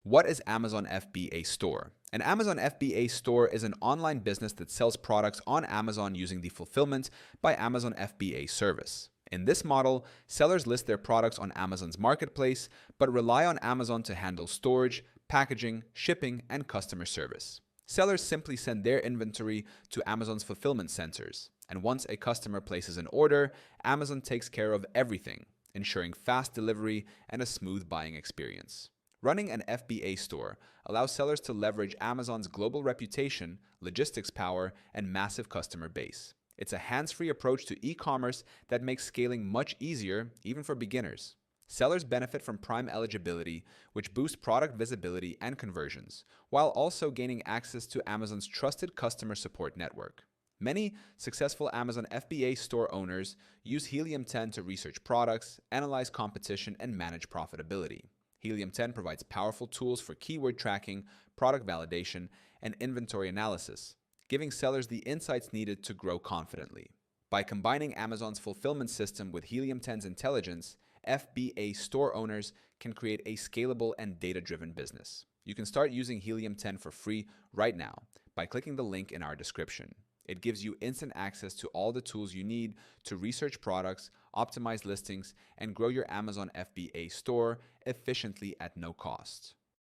What is Amazon FBA Store? An Amazon FBA Store is an online business that sells products on Amazon using the Fulfillment by Amazon FBA service. In this model, sellers list their products on Amazon's marketplace, but rely on Amazon to handle storage, packaging, shipping, and customer service. Sellers simply send their inventory to Amazon's fulfillment centers, and once a customer places an order, Amazon takes care of everything, ensuring fast delivery and a smooth buying experience. Running an FBA store allows sellers to leverage Amazon's global reputation, logistics power, and massive customer base. It's a hands-free approach to e-commerce that makes scaling much easier, even for beginners. Sellers benefit from Prime eligibility, which boosts product visibility and conversions, while also gaining access to Amazon's trusted customer support network. Many successful Amazon FBA store owners use Helium 10 to research products, analyze competition, and manage profitability. Helium 10 provides powerful tools for keyword tracking, product validation, and inventory analysis, giving sellers the insights needed to grow confidently. By combining Amazon's fulfillment system with Helium 10's intelligence, FBA store owners can create a scalable and data-driven business. You can start using Helium 10 for free right now by clicking the link in our description. It gives you instant access to all the tools you need to research products, optimize listings, and grow your Amazon FBA store efficiently at no cost.